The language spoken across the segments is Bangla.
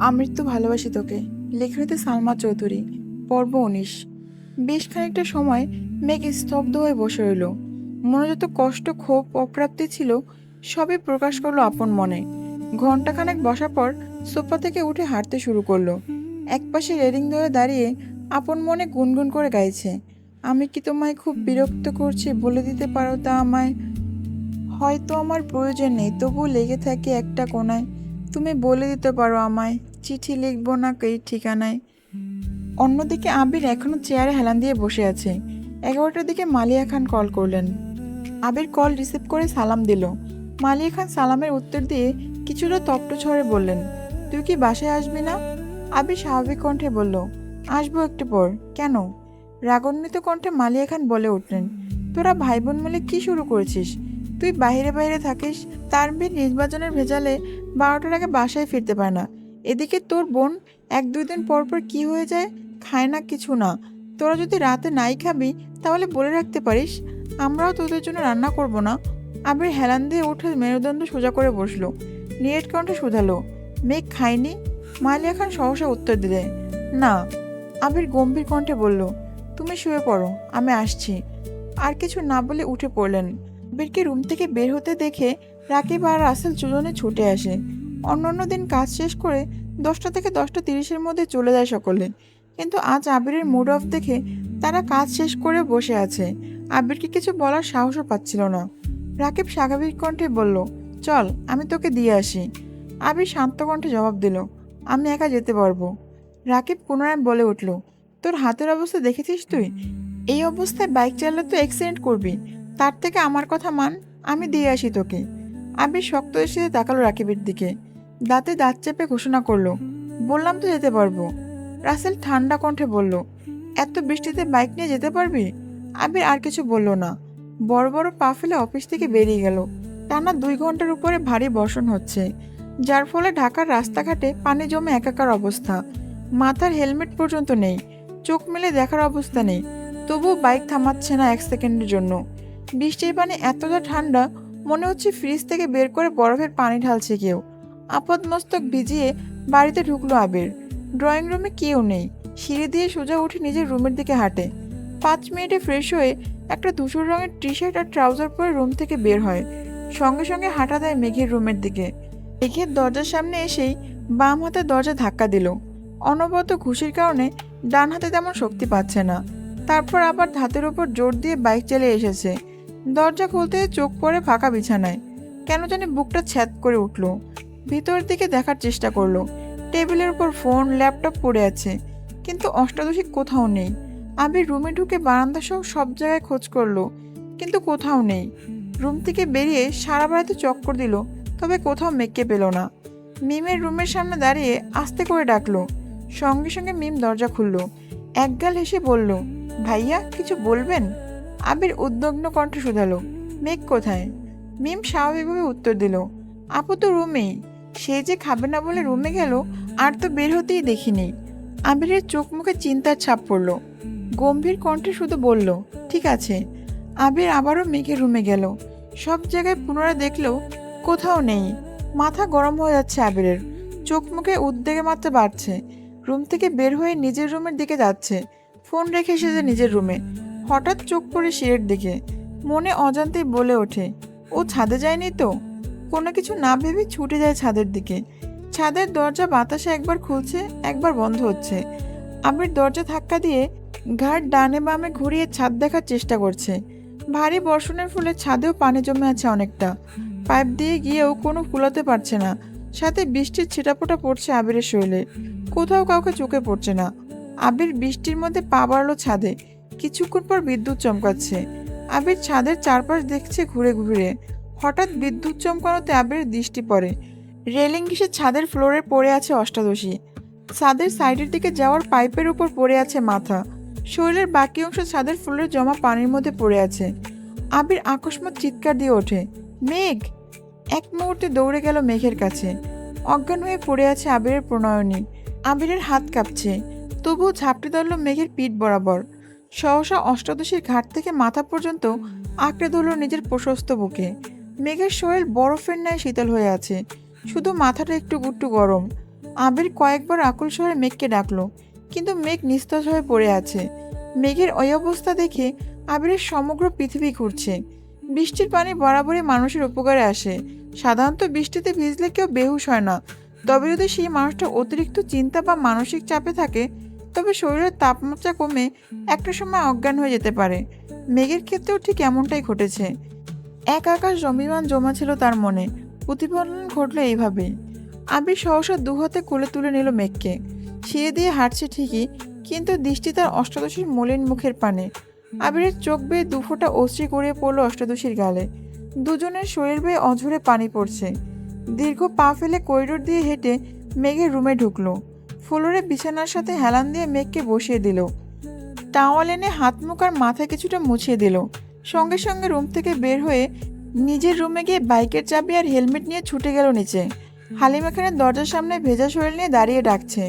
আমৃত্যু ভালোবাসি তোকে। লেখনীতে সালমা চৌধুরী। পর্ব ১৯। বেশ খানিকটা সময় মেঘ স্তব্ধ হয়ে বসে রইল। মনে যত কষ্ট, ক্ষোভ, অপ্রাপ্তি ছিল সবই প্রকাশ করলো আপন মনে। ঘণ্টাখানেক বসার পর সোফা থেকে উঠে হাঁটতে শুরু করলো। একপাশে রেলিং ধরে দাঁড়িয়ে আপন মনে গুনগুন করে গাইছে, আমি কি তোমায় খুব বিরক্ত করছি, বলে দিতে পারো তা আমায়। হয়তো আমার প্রয়োজন নেই, তবুও লেগে থাকে একটা কোণায়। তুমি বলে দিতে পারো আমায়, চিঠি লিখবো না এই ঠিকানায়। অন্যদিকে আবির এখনো চেয়ারে হেলান দিয়ে বসে আছে। 11টার দিকে মালিয়া খান কল করলেন। আবির কল রিসিভ করে সালাম দিল। মালিয়া খান সালামের উত্তর দিয়ে কিছুটা তপ্ত স্বরে বললেন, তুই কি বাসায় আসবি না? আবির স্বাভাবিক কণ্ঠে বলল, আসবো একটু পর। কেন? রাগান্বিত কণ্ঠে মালিয়া খান বলে উঠলেন, তোরা ভাই বোন মিলে কি শুরু করেছিস? তুই বাইরে বাইরে থাকিস, তানভীর নির্বাচনের ভেজালে 12টার আগে বাসায় ফিরতে পারে না। এদিকে তোর বোন 1-2 দিন পর পর কি হয়ে যায়, খায় না, কিছু না। তোরা যদি রাতে নাই খাবি তাহলে বলে রাখতে পারিস, আমরাও তোদের জন্য রান্না করব না। আবির হেলান দিয়ে উঠে মেরুদণ্ড সোজা করে বসলো। নিরেট কণ্ঠে শুধালো, মেঘ খায়নি? মালিয়া খান সহসা উত্তর দিলে, না। আবির গম্ভীর কণ্ঠে বলল, তুমি শুয়ে পড়ো, আমি আসছি। আর কিছু না বলে উঠে পড়লেন। আবিরকে রুম থেকে বের হতে দেখে রাকিব আর রাসেল দুজনে ছুটে আসে। অন্যান্য দিন কাজ শেষ করে 10টা থেকে 10টা 30-এর মধ্যে চলে যায় সকলে, কিন্তু আজ আবিরের মুড অফ দেখে তারা কাজ শেষ করে বসে আছে। আবিরকে কিছু বলার সাহসও পাচ্ছিল না। রাকিব স্বাভাবিক কণ্ঠে বলল, চল আমি তোকে দিয়ে আসি। আবির শান্ত কণ্ঠে জবাব দিল, আমি একা যেতে পারবো। রাকিব পুনরায় বলে উঠল, তোর হাতের অবস্থা দেখেছিস তুই? এই অবস্থায় বাইক চালালে তো অ্যাক্সিডেন্ট করবি। তার থেকে আমার কথা মান, আমি দিয়ে আসি তোকে। আবির শক্ত এসে তাকালো রাকিবের দিকে। দাঁতে দাঁত চেপে ঘোষণা করলো, বললাম তো যেতে পারবো। রাসেল ঠান্ডা কণ্ঠে বলল, এত বৃষ্টিতে বাইক নিয়ে যেতে পারবি? আবির আর কিছু বলল না। বড় বড় পা ফেলে অফিস থেকে বেরিয়ে গেল। টানা 2 ঘন্টার উপরে ভারী বর্ষণ হচ্ছে, যার ফলে ঢাকার রাস্তাঘাটে পানি জমে একাকার অবস্থা। মাথার হেলমেট পর্যন্ত নেই, চোখ মেলে দেখার অবস্থা নেই। তবুও বাইক থামাচ্ছে না 1 সেকেন্ডের জন্য। বৃষ্টির পানি এতটা ঠান্ডা, মনে হচ্ছে ফ্রিজ থেকে বের করে বরফের পানি ঢালছে কেউ। আপাদমস্তক ভিজিয়ে বাড়িতে ঢুকলো আবির। ড্রয়িং রুমে কেউ নেই। সিঁড়ি দিয়ে সোজা উঠে নিজের রুমের দিকে হাঁটে। 5 মিনিটে ফ্রেশ হয়ে একটা ধূসর রঙের টি শার্ট আর ট্রাউজার পরে রুম থেকে বের হয়। সঙ্গে সঙ্গে হাঁটা দেয় মেঘের রুমের দিকে। মেঘের দরজার সামনে এসেই বাম হাতে দরজা ধাক্কা দিল। অনবরত ঘুষির কারণে ডান হাতে তেমন শক্তি পাচ্ছে না। তারপর আবার হাতের ওপর জোর দিয়ে বাইক চালিয়ে এসেছে। দরজা খুলতে চোখ পড়ে ফাঁকা বিছানায়। কেন জানি বুকটা ছ্যাদ করে উঠল। ভিতরের দিকে দেখার চেষ্টা করলো। টেবিলের উপর ফোন, ল্যাপটপ পড়ে আছে, কিন্তু অষ্টাদশী কোথাও নেই। আবির রুমে ঢুকে বারান্দা সহ সব জায়গায় খোঁজ করলো, কিন্তু কোথাও নেই। রুম থেকে বেরিয়ে সারা বাড়িতে চক্কর দিল, তবে কোথাও মেঘকে পেল না। মিমের রুমের সামনে দাঁড়িয়ে আস্তে করে ডাকলো। সঙ্গে সঙ্গে মিম দরজা খুলল। একগাল হেসে বলল, ভাইয়া কিছু বলবেন? আবির উদ্বিগ্ন কণ্ঠে শুধালো, মেঘ কোথায়? মিম স্বাভাবিকভাবে উত্তর দিল, আপু তো রুমেই। সে যে খাবে না বলে রুমে গেল, আর তো বের হতেই দেখিনি। আবিরের চোখ মুখে চিন্তার ছাপ পড়ল। গম্ভীর কণ্ঠে শুধু বলল, ঠিক আছে। আবির আবারও মেঘের রুমে গেল। সব জায়গায় পুনরায় দেখলেও কোথাও নেই। মাথা গরম হয়ে যাচ্ছে আবিরের। চোখ মুখে উদ্বেগে মাত্রা বাড়ছে। রুম থেকে বের হয়ে নিজের রুমের দিকে যাচ্ছে। ফোন রেখে এসেছে নিজের রুমে। হঠাৎ চোখ পড়ে সিঁড়ির দিকে। মনে অজান্তেই বলে ওঠে, ও ছাদে যায়নি তো? কোনো কিছু না ভেবে ছুটে যায় ছাদের দিকে। ছাদের দরজা বাতাসে একবার খুলছে, একবার বন্ধ হচ্ছে। আবির দরজা ধাক্কা দিয়ে ঘাট ডানে বামে ঘুরিয়ে ছাদ দেখার চেষ্টা করছে। ভারী বর্ষণের ফলে ছাদেও পানি জমে আছে অনেকটা। পাইপ দিয়ে গিয়েও কোনো কুলাতে পারছে না। সাথে বৃষ্টির ছিটাফোঁটা পড়ছে আবিরের শরীরে। কোথাও কাউকে চোখে পড়ছে না। আবির বৃষ্টির মধ্যে পা বাড়ালো ছাদে। কিছুক্ষণ পর বিদ্যুৎ চমকাচ্ছে। আবির ছাদের চারপাশ দেখছে ঘুরে ঘুরে। হঠাৎ বিদ্যুৎ চমকানোতে আবিরের দৃষ্টি পড়ে। রেলিং ঘেঁষে ছাদের ফ্লোরে পড়ে আছে অষ্টাদশী। ছাদের সাইডের দিকে যাওয়ার পাইপের উপর পড়ে আছে মাথা। শরীরের বাকি অংশ ছাদের ফ্লোরে জমা পানির মধ্যে পড়ে আছে। আবির আকস্মাৎ চিৎকার দিয়ে ওঠে, মেঘ! এক মুহূর্তে দৌড়ে গেল মেঘের কাছে। অজ্ঞান হয়ে পড়ে আছে আবিরের প্রণয়নী। আবিরের হাত কাঁপছে, তবুও ঝাঁপটে ধরল মেঘের পিঠ বরাবর। সহসা অষ্টাদশীর ঘাট থেকে মাথা পর্যন্ত আঁকড়ে ধরল নিজের প্রশস্ত বুকে। মেঘের শরীর বরফের ন্যায় শীতল হয়ে আছে, শুধু মাথাটা একটু গরম। আবির কয়েকবার আকুল স্বরে মেঘকে ডাকলো, কিন্তু মেঘ নিস্তেজ হয়ে পড়ে আছে। মেঘের ওই অবস্থা দেখে আবিরের সমগ্র পৃথিবী ঘুরছে। বৃষ্টির পানি বরাবরই মানুষের উপকারে আসে। সাধারণত বৃষ্টিতে ভিজলে কেউ বেহুশ হয় না, তবে যদি সেই মানুষটা অতিরিক্ত চিন্তা বা মানসিক চাপে থাকে তবে শরীরের তাপমাত্রা কমে একটা সময় অজ্ঞান হয়ে যেতে পারে। মেঘের ক্ষেত্রেও ঠিক এমনটাই ঘটেছে। এক আকাশ জমিমান জমা ছিল তার মনে। প্রতিফলন ঘটল এইভাবেই। আবির সহসা দুহাতে কোলে তুলে নিল মেঘকে। সিঁড়ি দিয়ে হাঁটছে ঠিকই, কিন্তু দৃষ্টি তার অষ্টাদশীর মলিন মুখের পানে। আবিরের চোখ বেয়ে দুফোঁটা অশ্রু গড়িয়ে পড়ল অষ্টাদশীর গালে। দুজনের শরীর বেয়ে অঝরে পানি পড়ছে। দীর্ঘ পা ফেলে করিডোর দিয়ে হেঁটে মেঘের রুমে ঢুকলো। ফ্লোরে বিছানার সাথে হেলান দিয়ে মেঘকে বসিয়ে দিল। টাওয়াল এনে হাত মুখ আর মাথায় কিছুটা মুছিয়ে দিল। সঙ্গে সঙ্গে রুম থেকে বের হয়ে নিজের রুমে গিয়ে বাইকের চাবি আর হেলমেট নিয়ে ছুটে গেল নিচে। হালিমা খানের দরজার সামনে ভেজা শরীর নিয়ে দাঁড়িয়ে ডাকছে।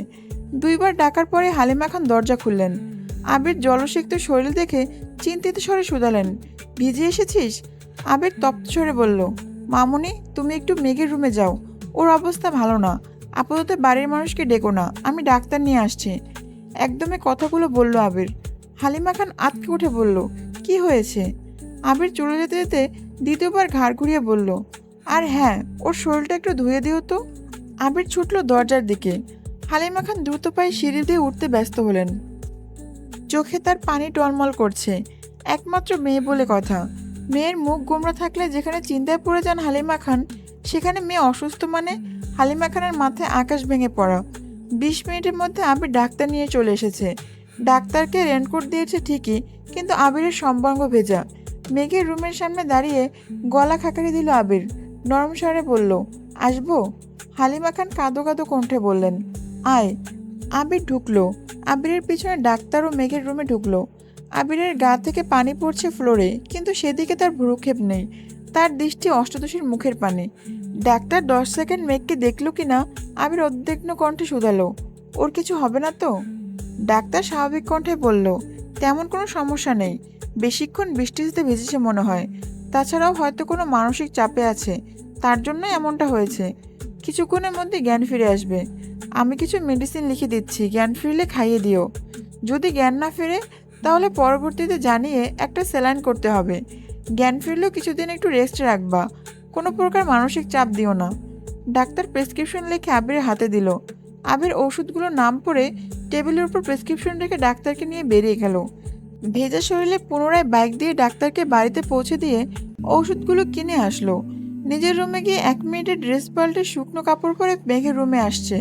দুইবার ডাকার পরে হালিমা খান দরজা খুললেন। আবির জলসিক্ত শরীর দেখে চিন্তিত স্বরে শুধালেন, ভিজে এসেছিস? আবির তপ্ত স্বরে বলল, মামুনি তুমি একটু মেঘের রুমে যাও, ওর অবস্থা ভালো না। আপাতত বাড়ির মানুষকে ডেকো না, আমি ডাক্তার নিয়ে আসছি। একদমে কথাগুলো বলল আবির। হালিমা খান আঁতকে উঠে বলল, কি হয়েছে? আবির চলে যেতে যেতে দ্বিতীয়বার ঘাড় ঘুরিয়ে বলল, আর হ্যাঁ, ওর শরীরটা একটু ধুয়ে দিও তো। আবির ছুটল দরজার দিকে। হালিমা খান দ্রুত পায়ে সিঁড়ি দিয়ে উঠতে ব্যস্ত হলেন। চোখে তার পানি টলমল করছে। একমাত্র মেয়ে বলে কথা। মেয়ের মুখ গোমড়া থাকলে যেখানে চিন্তায় পড়ে যান হালিমা খান, সেখানে মেয়ে অসুস্থ মানে হালিমা খানের মাথায় আকাশ ভেঙে পড়া। 20 মিনিটের মধ্যে আবির ডাক্তার নিয়ে চলে এসেছে। ডাক্তারকে রেনকোট দিয়েছে ঠিকই, কিন্তু আবিরের সম্বঙ্গ ভেজা। মেঘের রুমের সামনে দাঁড়িয়ে গলা খাকারি দিল আবির। নরম স্বরে বলল, আসবো? হালিমা খান কাঁদো কাঁদো কণ্ঠে বললেন, আয়। আবির ঢুকলো। আবিরের পিছনে ডাক্তার ও মেঘের রুমে ঢুকলো। আবিরের গা থেকে পানি পড়ছে ফ্লোরে, কিন্তু সেদিকে তার ভ্রুক্ষেপ নেই। তার দৃষ্টি অষ্টাদশীর মুখের পানে। ডাক্তার 10 সেকেন্ড মেঘকে দেখলো কিনা আবির উদ্বিগ্ন কণ্ঠে শুধালো, ওর কিছু হবে না তো? ডাক্তার স্বাভাবিক কণ্ঠে বলল, তেমন কোনো সমস্যা নেই। বেশিক্ষণ বৃষ্টিতে ভিজেছে মনে হয়। তাছাড়াও হয়তো কোনো মানসিক চাপে আছে, তার জন্যই এমনটা হয়েছে। কিছুক্ষণের মধ্যে জ্ঞান ফিরে আসবে। আমি কিছু মেডিসিন লিখে দিচ্ছি, জ্ঞান ফিরলে খাইয়ে দিও। যদি জ্ঞান না ফিরে তাহলে পরবর্তীতে জানিয়ে একটা স্যালাইন করতে হবে। জ্ঞান ফিরলেও কিছুদিন একটু রেস্ট রাখবা, কোনো প্রকার মানসিক চাপ দিও না। ডাক্তার প্রেসক্রিপশন লিখে আবিরের হাতে দিল। আবির ওষুধগুলোর নাম পড়ে টেবিলের উপর প্রেসক্রিপশন রেখে ডাক্তারকে নিয়ে বেরিয়ে গেল। ভেজা শরীরে পুনরায় বাইক দিয়ে ডাক্তারকে বাড়িতে পৌঁছে দিয়ে ওষুধগুলো কিনে আসলো। নিজের রুমে গিয়ে 1 মিনিটে ড্রেস পাল্টে শুকনো কাপড় পরে মেঘের রুমে আসছে।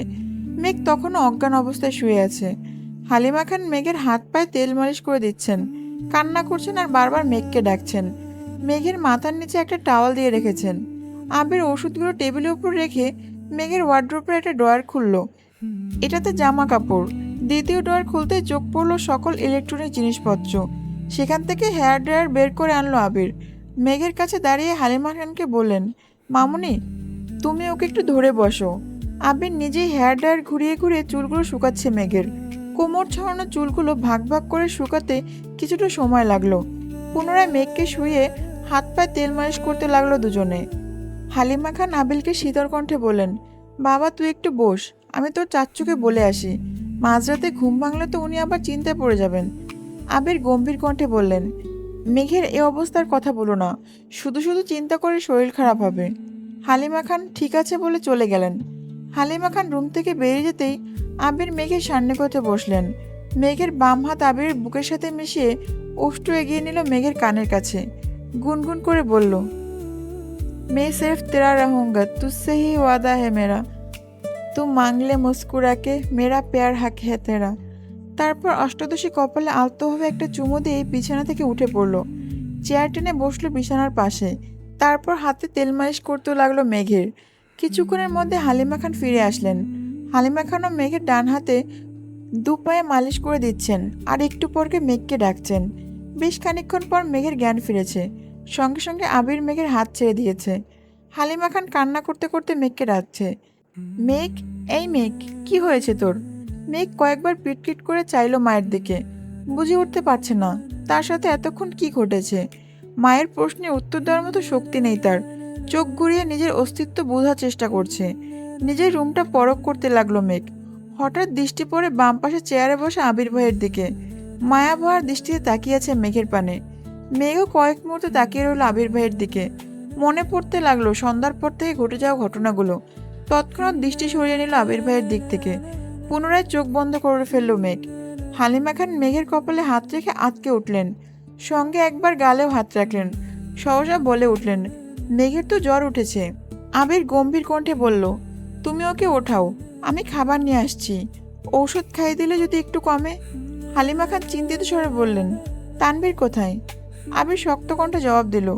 মেঘ তখনও অজ্ঞান অবস্থায় শুয়ে আছে। হালিমা খান মেঘের হাত পায়ে তেল মালিশ করে দিচ্ছেন, কান্না করছেন আর বারবার মেঘকে ডাকছেন। মেঘের মাথার নিচে একটা টাওয়াল দিয়ে রেখেছেন। আবির ওষুধগুলো টেবিলের উপর রেখে মেঘের ওয়ার্ড্রোপের একটা ড্রয়ার খুলল। এটাতে জামা কাপড়। দ্বিতীয় ড্রয়ার খুলতে চোখ পড়ল সকল ইলেকট্রনিক জিনিসপত্র। সেখান থেকে হেয়ার ড্রায়ার বের করে আনলো আবির। মেঘের কাছে দাঁড়িয়ে হালিমা খানকে বললেন, মামুনি তুমি ওকে একটু ধরে বসো। আবির নিজেই হেয়ার ড্রায়ার ঘুরিয়ে ঘুরিয়ে চুলগুলো শুকাচ্ছে মেঘের। কোমর ছড়ানো চুলগুলো ভাগ ভাগ করে শুকাতে কিছুটা সময় লাগলো। পুনরায় মেঘকে শুয়ে হাত পায়ে তেল মালিশ করতে লাগলো দুজনে। হালিমা খান আবিলকে শীতল কণ্ঠে বলেন, বাবা তুই একটু বস, আমি তোর চাচ্চুকে বলে আসি। মাঝরাতে ঘুম ভাঙলে তো উনি আবার চিন্তায় পড়ে যাবেন। আবির গম্ভীর কণ্ঠে বললেন, মেঘের এ অবস্থার কথা বলো না, শুধু শুধু চিন্তা করে শরীর খারাপ হবে। হালিমা খান ঠিক আছে বলে চলে গেলেন। হালিমা খান রুম থেকে বেরিয়ে যেতেই আবির মেঘের সান্নিধ্যে বসলেন। মেঘের বাম হাত আবিরের বুকের সাথে মিশিয়ে ওষ্ঠ এগিয়ে নিল মেঘের কানের কাছে। গুনগুন করে বলল, मैं सिर्फ तेरा रहूंगा, तुझसे ही वादा है मेरा, तू मांग ले मुस्कुरा के, मेरा प्यार हक है तेरा। তারপর অষ্টাদশী কপালে আলতোভাবে একটা চুমু দিয়ে বিছানা থেকে উঠে পড়ল। চেয়ার টেনে বসলো বিছানার পাশে। তারপর হাতে তেল মালিশ করতে লাগলো মেঘের। কিছুক্ষণের মধ্যে হালিমা খান ফিরে আসলেন। হালিমা খানও মেঘের ডান হাতে দু পায়ে মালিশ করে দিচ্ছেন আর একটু পরকে মেঘকে ডাকছেন। বেশ খানিকক্ষণ পর মেঘের জ্ঞান ফিরেছে। সঙ্গে সঙ্গে আবির মেঘের হাত ছেড়ে দিয়েছে। হালিমা খান কান্না করতে করতে মেঘকে ডাকছে, মেঘ, এই মেঘ, কি হয়েছে তোর? মেঘ কয়েকবার পিটপিট করে চাইলো মায়ের দিকে। বুঝে উঠতে পারছে না তার সাথে এতক্ষণ কি ঘটেছে। মায়ের প্রশ্নে উত্তর দেওয়ার মতো শক্তি নেই তার। চোখ ঘুরিয়ে নিজের অস্তিত্ব বোঝার চেষ্টা করছে। নিজের রুমটা পরখ করতে লাগলো মেঘ। হঠাৎ দৃষ্টি পড়ে বাম পাশে চেয়ারে বসে আবির ভাইয়ের দিকে। মায়া ভরার দৃষ্টিতে তাকিয়ে আছে মেঘের পানে। মেঘও কয়েক মুহূর্ত তাকিয়ে রইল আবির ভাইয়ের দিকে। মনে পড়তে লাগলো সন্ধ্যার পর থেকে ঘটে যাওয়া ঘটনাগুলো। তৎক্ষণাৎ দৃষ্টি সরিয়ে নিল আবির ভাইয়ের দিক থেকে। পুনরায় চোখ বন্ধ করে ফেলল মেঘ। হালিমা খান মেঘের কপালে হাত রেখে আঁতকে উঠলেন, সঙ্গে একবার গালেও হাত রাখলেন। সহসা বলে উঠলেন, মেঘের তো জ্বর উঠেছে। আবির গম্ভীর কণ্ঠে বলল, তুমি ওকে ওঠাও, আমি খাবার নিয়ে আসছি। ঔষধ খাইয়ে দিলে যদি একটু কমে। হালিমা খান চিন্তিত স্বরে বললেন, তানভীর কোথায়? আবির শক্ত কণ্ঠে জবাব দিল,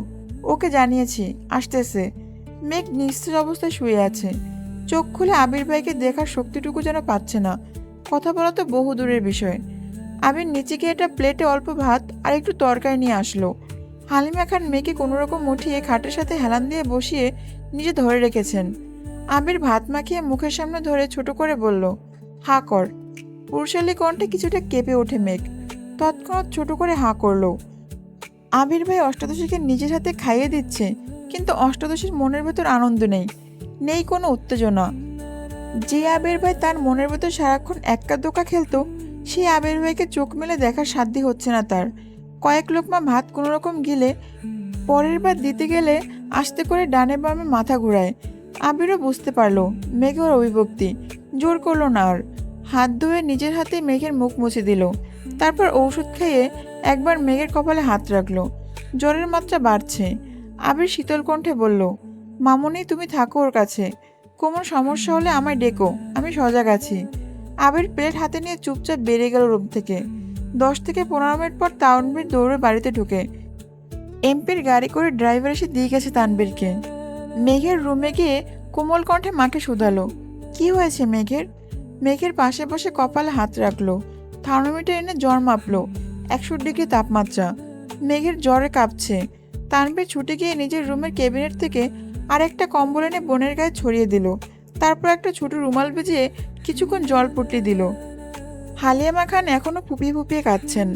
ওকে জানিয়েছি, আসতেছে। মেঘ নিস্তেজ অবস্থায় শুয়ে আছে। চোখ খুলে আবির ভাইকে দেখার শক্তিটুকু যেন পাচ্ছে না। কথা বলা তো বহু দূরের বিষয়। আবির নিচে গিয়ে একটা প্লেটে অল্প ভাত আর একটু তরকারি নিয়ে আসলো। হালিমা খান মেয়েকে কোনোরকম উঠিয়ে খাটের সাথে হেলান দিয়ে বসিয়ে নিজে ধরে রেখেছেন। আবির ভাত মাখিয়ে মুখের সামনে ধরে ছোট করে বলল, হা কর। পুরুষালী কণ্ঠে কিছুটা কেঁপে ওঠে মেঘ। তৎক্ষণাৎ ছোট করে হা করলো। আবির ভাই অষ্টাদশীকে নিজের হাতে খাইয়ে দিচ্ছে, কিন্তু অষ্টাদশীর মনের ভেতর আনন্দ নেই, নেই কোনো উত্তেজনা। যে আবির ভাই তার মনের ভেতর সারাক্ষণ এক্কা দোকা খেলতো, সেই আবির ভাইকে চোখ মেলে দেখার সাধ্য হচ্ছে না তার। কয়েক লোকমা ভাত কোনোরকম গিলে পরের বার দিতে গেলে আস্তে করে ডানে বামে মাথা ঘুরায়। আবিরও বুঝতে পারলো মেঘের অভিভক্তি, জোর করলো না আর। হাত ধুয়ে নিজের হাতে মেঘের মুখ মুছে দিল। তারপর ঔষধ খেয়ে একবার মেঘের কপালে হাত রাখলো। জ্বরের মাত্রা বাড়ছে। আবির শীতল কণ্ঠে বলল, মামুনি তুমি থাকো ওর কাছে, কোনো সমস্যা হলে আমায় ডেকো, আমি সজাগ আছি। আবির প্লেট হাতে নিয়ে চুপচাপ বেরিয়ে গেল রুম থেকে। 10 থেকে 15 মিনিট পর তানভীর দৌড়ে বাড়িতে ঢুকে। এমপির গাড়ি করে ড্রাইভার এসে দিয়ে গেছে তানভীরকে। মেঘের রুমে গিয়ে কোমল কণ্ঠে মাকে শুধালো, কি হয়েছে মেঘের? মেঘের পাশে বসে কপালে হাত রাখলো। থার্মোমিটার এনে জ্বর মাপলো, 100 ডিগ্রি তাপমাত্রা। মেঘের জ্বরে কাঁপছে। তানভীর ছুটে গিয়ে নিজের রুমের ক্যাবিনেট থেকে আরেকটা কম্বল এনে বোনের গায়ে ছড়িয়ে দিল। তারপর একটা ছোট রুমাল ভিজিয়ে কিছুক্ষণ জল পুটলি দিল। হালিমা খান এখনো ফুপিয়ে ফুপিয়ে কাঁদছেন।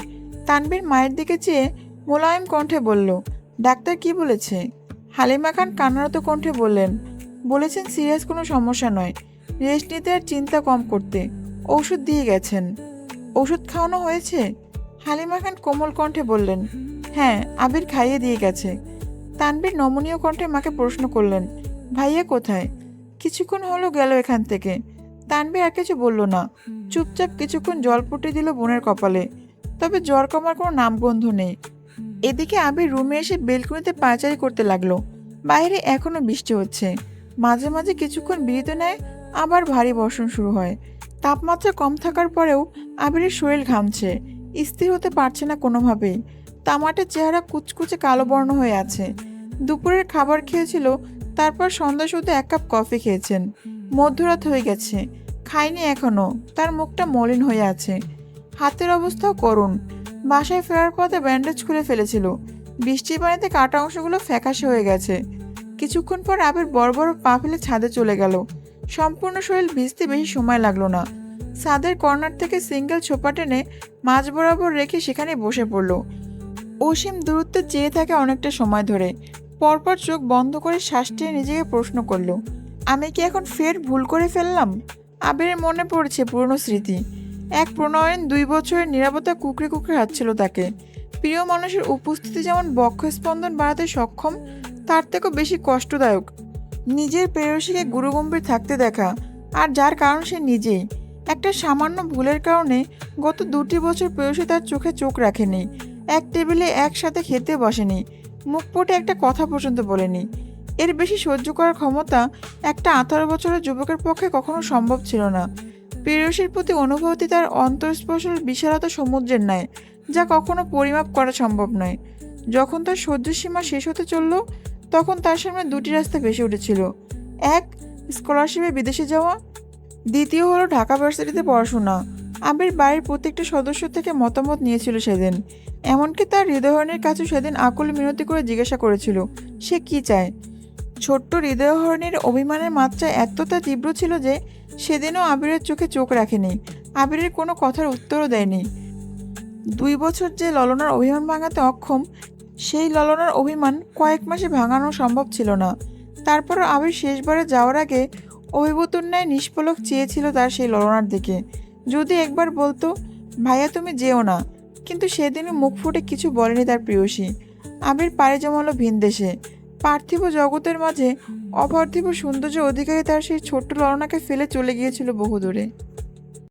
তানভীর মায়ের দিকে চেয়ে মোলায়েম কণ্ঠে বলল, ডাক্তার কি বলেছে? হালিমা খান কান্নারত কণ্ঠে বললেন, বলেছেন সিরিয়াস কোনো সমস্যা নয়, রেস্ট নিতে আর চিন্তা কম করতে। ঔষধ দিয়ে গেছেন। ওষুধ খাওয়ানো হয়েছে? হালিমা খান কোমল কণ্ঠে বললেন, হ্যাঁ, আবির খাইয়ে দিয়ে গেছে। তানভীর নমনীয় কণ্ঠে মাকে প্রশ্ন করলেন, ভাইয়া কোথায়? কিছুক্ষণ হলো গেল এখান থেকে। তানভীর আর কিছু বলল না, চুপচাপ কিছুক্ষণ জল ফুটিয়ে দিল বোনের কপালে। তবে জ্বর কমার কোনো নামগন্ধ নেই। এদিকে আবির রুমে এসে বেলকুনিতে পায়চারি করতে লাগলো। বাইরে এখনো বৃষ্টি হচ্ছে। মাঝে মাঝে কিছুক্ষণ বিরতি নেয়, আবার ভারী বর্ষণ শুরু হয়। তাপমাত্রা কম থাকার পরেও আবিরের শরীর ঘামছে, স্থির হতে পারছে না কোনোভাবেই। তামাটের চেহারা কুচকুচে কালো বর্ণ হয়ে আছে। দুপুরের খাবার খেয়েছিল, তারপর সন্ধ্যা শুধু 1 কাপ কফি খেয়েছেন। মধ্যরাত হয়ে গেছে, খায়নি এখনো, তার মুখটা মলিন হয়ে আছে। হাতের অবস্থাও করুণ। বাসায় ফেরার পথে ব্যান্ডেজ খুলে ফেলেছিল। বৃষ্টির পানিতে কাটা অংশগুলো ফ্যাকাশে হয়ে গেছে। কিছুক্ষণ পর আবির বড় বড় পা ফেলে ছাদে চলে গেল। সম্পূর্ণ শরীর ভিজতে বেশি সময় লাগলো না। ছাদের কর্নার থেকে সিঙ্গেল ছোপা টেনে মাঝ বরাবর রেখে সেখানে বসে পড়ল। অসীম দূরত্বে চেয়ে থাকে অনেকটা সময় ধরে। পরপর চোখ বন্ধ করে শ্বাস টেনে নিজেকে প্রশ্ন করল, আমি কি এখন ফের ভুল করে ফেললাম? আবিরের মনে পড়ছে পুরনো স্মৃতি। এক প্রণয়ন 2 বছরের নীরবতা কুকড়ে কুকড়ে হাঁটছিল তাকে। প্রিয় মানুষের উপস্থিতি যেমন বক্ষস্পন্দন বাড়াতে সক্ষম, তার থেকেও বেশি কষ্টদায়ক নিজের প্রেয়সীকে গুরুগম্ভীর থাকতে দেখা, আর যার কারণ সে নিজেই। একটা সামান্য ভুলের কারণে গত 2টি বছর প্রেয়সী তার চোখে চোখ রাখেনি, এক টেবিলে একসাথে খেতে বসেনি, মুখ ফুটে একটা কথা পর্যন্ত বলেনি। এর বেশি সহ্য করার ক্ষমতা একটা 18 বছরের যুবকের পক্ষে কখনো সম্ভব ছিল না। প্রেয়সীর প্রতি অনুভূতি তার অন্তঃস্পর্শের বিশালতা সমুদ্রের ন্যায়, যা কখনো পরিমাপ করা সম্ভব নয়। যখন তার সহ্য সীমা শেষ হতে চলল, তখন তার সামনে 2টি রাস্তা ভেসে উঠেছিল। এক, স্কলারশিপে বিদেশে যাওয়া। দ্বিতীয় হলো ঢাকা ভার্সিটিতে পড়াশোনা। আবির বাড়ির প্রত্যেকটা সদস্য থেকে মতামত নিয়েছিল সেদিন। এমনকি তার হৃদয়হরণের কাছে সেদিন আকুল মিনতি করে জিজ্ঞাসা করেছিল সে কি চায়। ছোট্ট হৃদয়হরণের অভিমানের মাত্রা এতটা তীব্র ছিল যে সেদিনও আবিরের চোখে চোখ রাখেনি, আবিরের কোনো কথার উত্তরও দেয়নি। 2 বছর যে ললনার অভিমান ভাঙাতে অক্ষম, সেই ললনার অভিমান কয়েক মাসে ভাঙানো সম্ভব ছিল না। তারপরও আবির শেষবারে যাওয়ার আগে অভিভূতর ন্যায় নিষ্পলক চেয়েছিল তার সেই ললনার দিকে। যদি একবার বলতো, ভাইয়া তুমি যেও না, কিন্তু সেদিনও মুখ ফুটে কিছু বলেনি তার প্রেয়সী। আবির পাড়ি জমালো ভিনদেশে। পার্থিব জগতের মাঝে অপার্থিব সৌন্দর্য অধিকারী তার সেই ছোট্ট ললনাকে ফেলে চলে গিয়েছিল বহুদূরে।